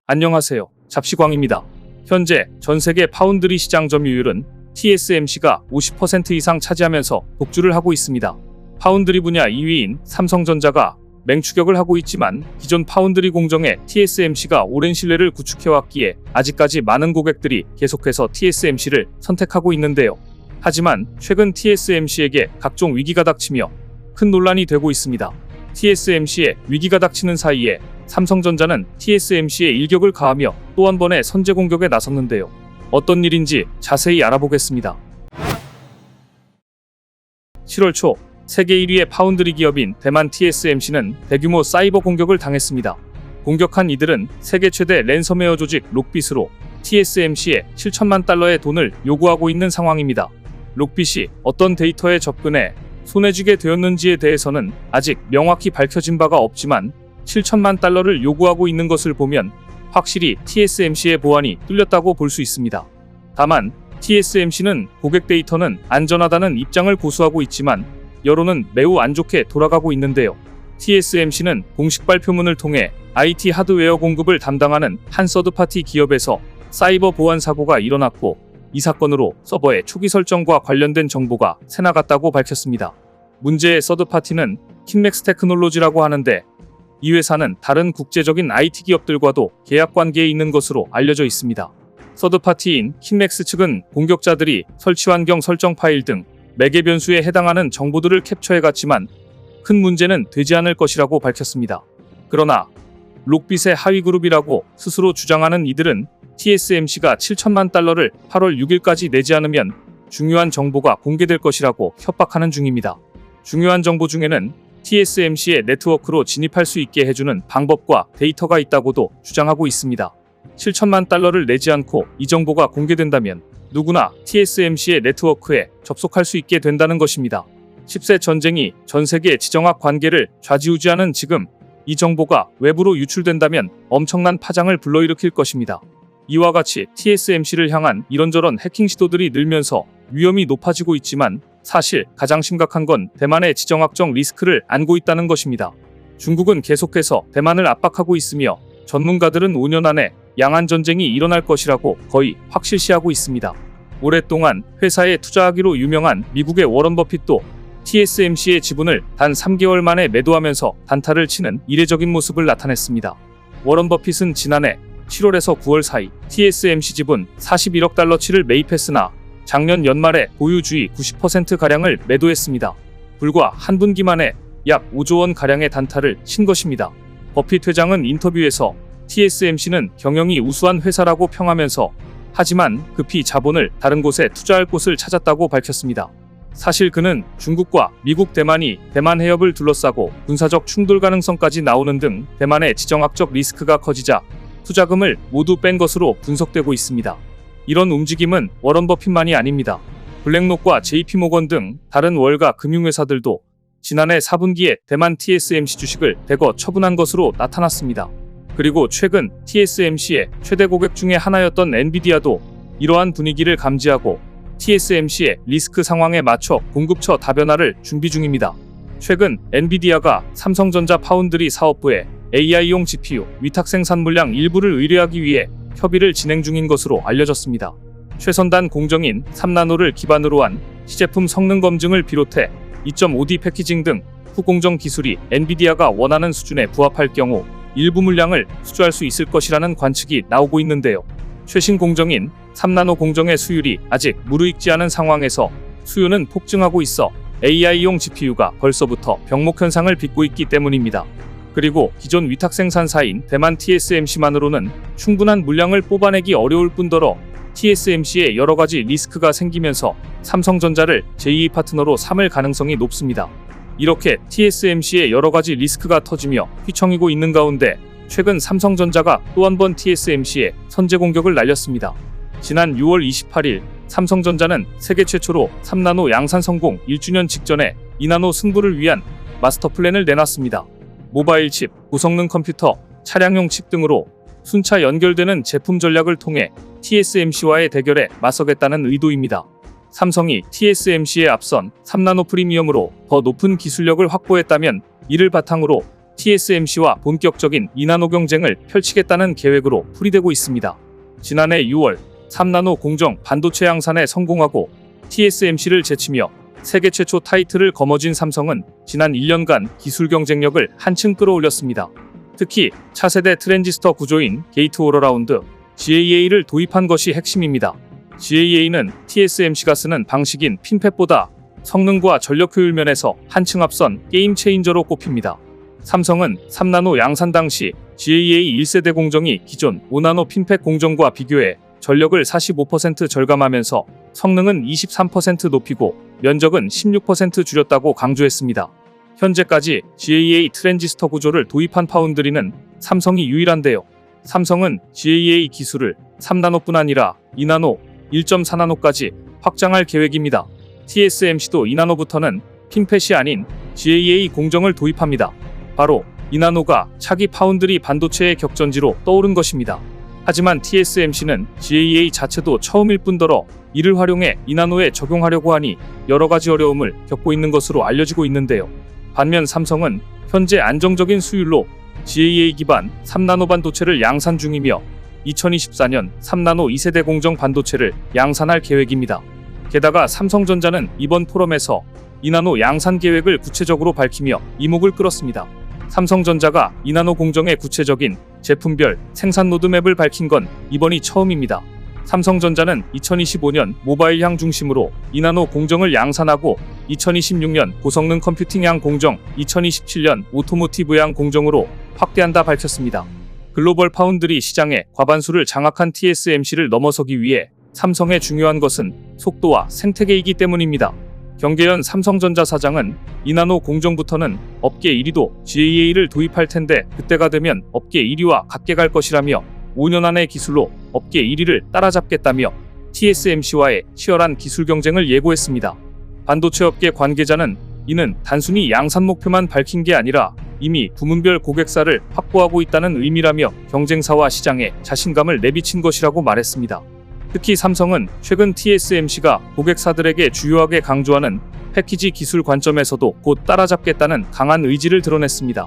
안녕하세요. 잡시광입니다. 현재 전 세계 파운드리 시장 점유율은 TSMC가 50% 이상 차지하면서 독주를 하고 있습니다. 파운드리 분야 2위인 삼성전자가 맹추격을 하고 있지만 기존 파운드리 공정에 TSMC가 오랜 신뢰를 구축해왔기에 아직까지 많은 고객들이 계속해서 TSMC를 선택하고 있는데요. 하지만 최근 TSMC에게 각종 위기가 닥치며 큰 논란이 되고 있습니다. TSMC에 위기가 닥치는 사이에 삼성전자는 TSMC에 일격을 가하며 또 한 번의 선제 공격에 나섰는데요. 어떤 일인지 자세히 알아보겠습니다. 7월 초 세계 1위의 파운드리 기업인 대만 TSMC는 대규모 사이버 공격을 당했습니다. 공격한 이들은 세계 최대 랜섬웨어 조직 록빗으로 TSMC에 7천만 달러의 돈을 요구하고 있는 상황입니다. 록빗이 어떤 데이터에 접근해 손에 쥐게 되었는지에 대해서는 아직 명확히 밝혀진 바가 없지만 7천만 달러를 요구하고 있는 것을 보면 확실히 TSMC의 보안이 뚫렸다고 볼 수 있습니다. 다만 TSMC는 고객 데이터는 안전하다는 입장을 고수하고 있지만 여론은 매우 안 좋게 돌아가고 있는데요. TSMC는 공식 발표문을 통해 IT 하드웨어 공급을 담당하는 한 서드파티 기업에서 사이버 보안 사고가 일어났고 이 사건으로 서버의 초기 설정과 관련된 정보가 새나갔다고 밝혔습니다. 문제의 서드파티는 킨맥스 테크놀로지라고 하는데 이 회사는 다른 국제적인 IT 기업들과도 계약 관계에 있는 것으로 알려져 있습니다. 서드파티인 킨맥스 측은 공격자들이 설치 환경 설정 파일 등 매개 변수에 해당하는 정보들을 캡처해갔지만 큰 문제는 되지 않을 것이라고 밝혔습니다. 그러나 록빗의 하위 그룹이라고 스스로 주장하는 이들은 TSMC가 7천만 달러를 8월 6일까지 내지 않으면 중요한 정보가 공개될 것이라고 협박하는 중입니다. 중요한 정보 중에는 TSMC의 네트워크로 진입할 수 있게 해주는 방법과 데이터가 있다고도 주장하고 있습니다. 7천만 달러를 내지 않고 이 정보가 공개된다면 누구나 TSMC의 네트워크에 접속할 수 있게 된다는 것입니다. 10세 전쟁이 전 세계 지정학 관계를 좌지우지하는 지금 이 정보가 외부로 유출된다면 엄청난 파장을 불러일으킬 것입니다. 이와 같이 TSMC를 향한 이런저런 해킹 시도들이 늘면서 위험이 높아지고 있지만 사실 가장 심각한 건 대만의 지정학적 리스크를 안고 있다는 것입니다. 중국은 계속해서 대만을 압박하고 있으며 전문가들은 5년 안에 양안 전쟁이 일어날 것이라고 거의 확실시하고 있습니다. 오랫동안 회사에 투자하기로 유명한 미국의 워런 버핏도 TSMC의 지분을 단 3개월 만에 매도하면서 단타를 치는 이례적인 모습을 나타냈습니다. 워런 버핏은 지난해 7월에서 9월 사이 TSMC 지분 41억 달러치를 매입했으나 작년 연말에 보유주의 90%가량을 매도했습니다. 불과 한 분기 만에 약 5조 원가량의 단타를 친 것입니다. 버핏 회장은 인터뷰에서 TSMC는 경영이 우수한 회사라고 평하면서 하지만 급히 자본을 다른 곳에 투자할 곳을 찾았다고 밝혔습니다. 사실 그는 중국과 미국 대만이 대만 해협을 둘러싸고 군사적 충돌 가능성까지 나오는 등 대만의 지정학적 리스크가 커지자 투자금을 모두 뺀 것으로 분석되고 있습니다. 이런 움직임은 워런 버핏만이 아닙니다. 블랙록과 JP모건 등 다른 월가 금융회사들도 지난해 4분기에 대만 TSMC 주식을 대거 처분한 것으로 나타났습니다. 그리고 최근 TSMC의 최대 고객 중에 하나였던 엔비디아도 이러한 분위기를 감지하고 TSMC의 리스크 상황에 맞춰 공급처 다변화를 준비 중입니다. 최근 엔비디아가 삼성전자 파운드리 사업부에 AI용 GPU 위탁 생산 물량 일부를 의뢰하기 위해 협의를 진행 중인 것으로 알려졌습니다. 최선단 공정인 3나노를 기반으로 한 시제품 성능 검증을 비롯해 2.5D 패키징 등 후공정 기술이 엔비디아가 원하는 수준에 부합할 경우 일부 물량을 수주할 수 있을 것이라는 관측이 나오고 있는데요. 최신 공정인 3나노 공정의 수율이 아직 무르익지 않은 상황에서 수요는 폭증하고 있어 AI용 GPU가 벌써부터 병목 현상을 빚고 있기 때문입니다. 그리고 기존 위탁 생산사인 대만 TSMC만으로는 충분한 물량을 뽑아내기 어려울 뿐더러 TSMC에 여러가지 리스크가 생기면서 삼성전자를 제2 파트너로 삼을 가능성이 높습니다. 이렇게 TSMC에 여러가지 리스크가 터지며 휘청이고 있는 가운데 최근 삼성전자가 또 한 번 TSMC에 선제 공격을 날렸습니다. 지난 6월 28일 삼성전자는 세계 최초로 3나노 양산 성공 1주년 직전에 2나노 승부를 위한 마스터 플랜을 내놨습니다. 모바일 칩, 고성능 컴퓨터, 차량용 칩 등으로 순차 연결되는 제품 전략을 통해 TSMC와의 대결에 맞서겠다는 의도입니다. 삼성이 TSMC에 앞선 3나노 프리미엄으로 더 높은 기술력을 확보했다면 이를 바탕으로 TSMC와 본격적인 2나노 경쟁을 펼치겠다는 계획으로 풀이되고 있습니다. 지난해 6월 3나노 공정 반도체 양산에 성공하고 TSMC를 제치며 세계 최초 타이틀을 거머쥔 삼성은 지난 1년간 기술 경쟁력을 한층 끌어올렸습니다. 특히 차세대 트랜지스터 구조인 게이트-올-어라운드 GAA를 도입한 것이 핵심입니다. GAA는 TSMC가 쓰는 방식인 핀팻보다 성능과 전력 효율 면에서 한층 앞선 게임 체인저로 꼽힙니다. 삼성은 3나노 양산 당시 GAA 1세대 공정이 기존 5나노 핀팻 공정과 비교해 전력을 45% 절감하면서 성능은 23% 높이고 면적은 16% 줄였다고 강조했습니다. 현재까지 GAA 트랜지스터 구조를 도입한 파운드리는 삼성이 유일한데요. 삼성은 GAA 기술을 3나노뿐 아니라 2나노, 1.4나노까지 확장할 계획입니다. TSMC도 2나노부터는 핀팻이 아닌 GAA 공정을 도입합니다. 바로 2나노가 차기 파운드리 반도체의 격전지로 떠오른 것입니다. 하지만 TSMC는 GAA 자체도 처음일 뿐더러 이를 활용해 2나노에 적용하려고 하니 여러 가지 어려움을 겪고 있는 것으로 알려지고 있는데요. 반면 삼성은 현재 안정적인 수율로 GAA 기반 3나노 반도체를 양산 중이며 2024년 3나노 2세대 공정 반도체를 양산할 계획입니다. 게다가 삼성전자는 이번 포럼에서 2나노 양산 계획을 구체적으로 밝히며 이목을 끌었습니다. 삼성전자가 2나노 공정의 구체적인 제품별 생산 로드맵을 밝힌 건 이번이 처음입니다. 삼성전자는 2025년 모바일향 중심으로 2나노 공정을 양산하고 2026년 고성능 컴퓨팅향 공정, 2027년 오토모티브향 공정으로 확대한다 밝혔습니다. 글로벌 파운드리 시장의 과반수를 장악한 TSMC를 넘어서기 위해 삼성의 중요한 것은 속도와 생태계이기 때문입니다. 경계현 삼성전자 사장은 2나노 공정부터는 업계 1위도 GAA를 도입할 텐데 그때가 되면 업계 1위와 같게 갈 것이라며 5년 안의 기술로 업계 1위를 따라잡겠다며 TSMC와의 치열한 기술 경쟁을 예고했습니다. 반도체 업계 관계자는 이는 단순히 양산 목표만 밝힌 게 아니라 이미 부문별 고객사를 확보하고 있다는 의미라며 경쟁사와 시장에 자신감을 내비친 것이라고 말했습니다. 특히 삼성은 최근 TSMC가 고객사들에게 주요하게 강조하는 패키지 기술 관점에서도 곧 따라잡겠다는 강한 의지를 드러냈습니다.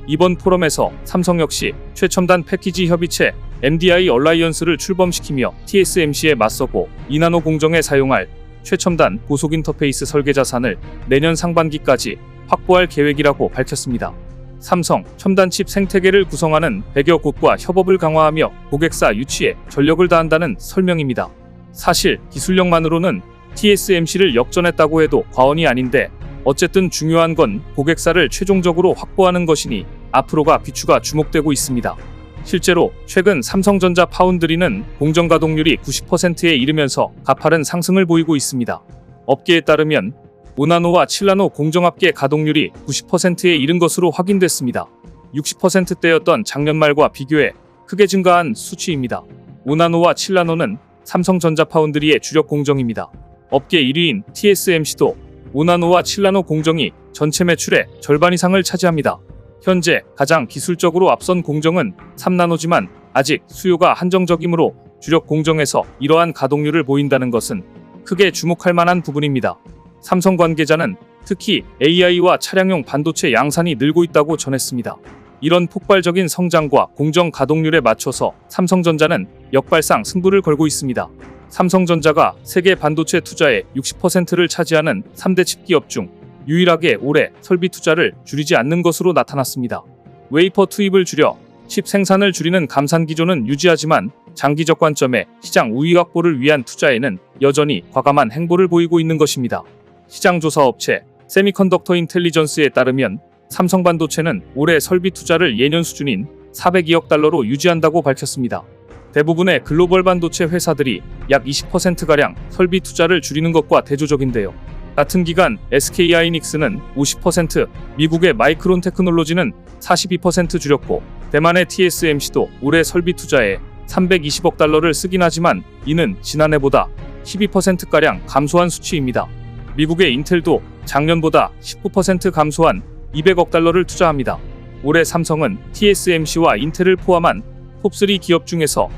이번 포럼에서 삼성 역시 최첨단 패키지 협의체 MDI 얼라이언스를 출범시키며 TSMC에 맞서고 2나노 공정에 사용할 최첨단 고속 인터페이스 설계 자산을 내년 상반기까지 확보할 계획이라고 밝혔습니다. 삼성 첨단 칩 생태계를 구성하는 100여 곳과 협업을 강화하며 고객사 유치에 전력을 다한다는 설명입니다. 사실 기술력만으로는 TSMC를 역전했다고 해도 과언이 아닌데 어쨌든 중요한 건 고객사를 최종적으로 확보하는 것이니 앞으로가 귀추가 주목되고 있습니다. 실제로 최근 삼성전자 파운드리는 공정 가동률이 90%에 이르면서 가파른 상승을 보이고 있습니다. 업계에 따르면 5나노와 7나노 공정합계 가동률이 90%에 이른 것으로 확인됐습니다. 60%대였던 작년 말과 비교해 크게 증가한 수치입니다. 5나노와 7나노는 삼성전자 파운드리의 주력 공정입니다. 업계 1위인 TSMC도 5나노와 7나노 공정이 전체 매출의 절반 이상을 차지합니다. 현재 가장 기술적으로 앞선 공정은 3나노지만 아직 수요가 한정적이므로 주력 공정에서 이러한 가동률을 보인다는 것은 크게 주목할 만한 부분입니다. 삼성 관계자는 특히 AI와 차량용 반도체 양산이 늘고 있다고 전했습니다. 이런 폭발적인 성장과 공정 가동률에 맞춰서 삼성전자는 역발상 승부를 걸고 있습니다. 삼성전자가 세계 반도체 투자의 60%를 차지하는 3대 칩 기업 중 유일하게 올해 설비 투자를 줄이지 않는 것으로 나타났습니다. 웨이퍼 투입을 줄여 칩 생산을 줄이는 감산 기조는 유지하지만 장기적 관점에 시장 우위 확보를 위한 투자에는 여전히 과감한 행보를 보이고 있는 것입니다. 시장조사 업체 세미컨덕터 인텔리전스에 따르면 삼성반도체는 올해 설비 투자를 예년 수준인 402억 달러로 유지한다고 밝혔습니다. 대부분의 글로벌 반도체 회사들이 약 20%가량 설비 투자를 줄이는 것과 대조적인데요. 같은 기간 SK하이닉스는 50%, 미국의 마이크론 테크놀로지는 42% 줄였고 대만의 TSMC도 올해 설비 투자에 320억 달러를 쓰긴 하지만 이는 지난해보다 12%가량 감소한 수치입니다. 미국의 인텔도 작년보다 19% 감소한 200억 달러를 투자합니다. 올해 삼성은 TSMC와 인텔을 포함한 톱3 기업 중에서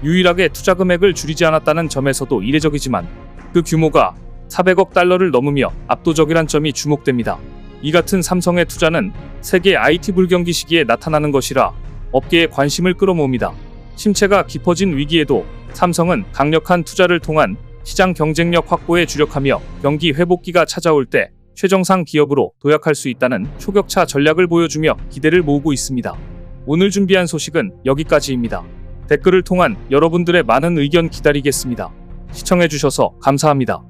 유일하게 투자 금액을 줄이지 않았다는 점에서도 이례적이지만 그 규모가 400억 달러를 넘으며 압도적이란 점이 주목됩니다. 이 같은 삼성의 투자는 세계 IT 불경기 시기에 나타나는 것이라 업계의 관심을 끌어모읍니다. 침체가 깊어진 위기에도 삼성은 강력한 투자를 통한 시장 경쟁력 확보에 주력하며 경기 회복기가 찾아올 때 최정상 기업으로 도약할 수 있다는 초격차 전략을 보여주며 기대를 모으고 있습니다. 오늘 준비한 소식은 여기까지입니다. 댓글을 통한 여러분들의 많은 의견 기다리겠습니다. 시청해주셔서 감사합니다.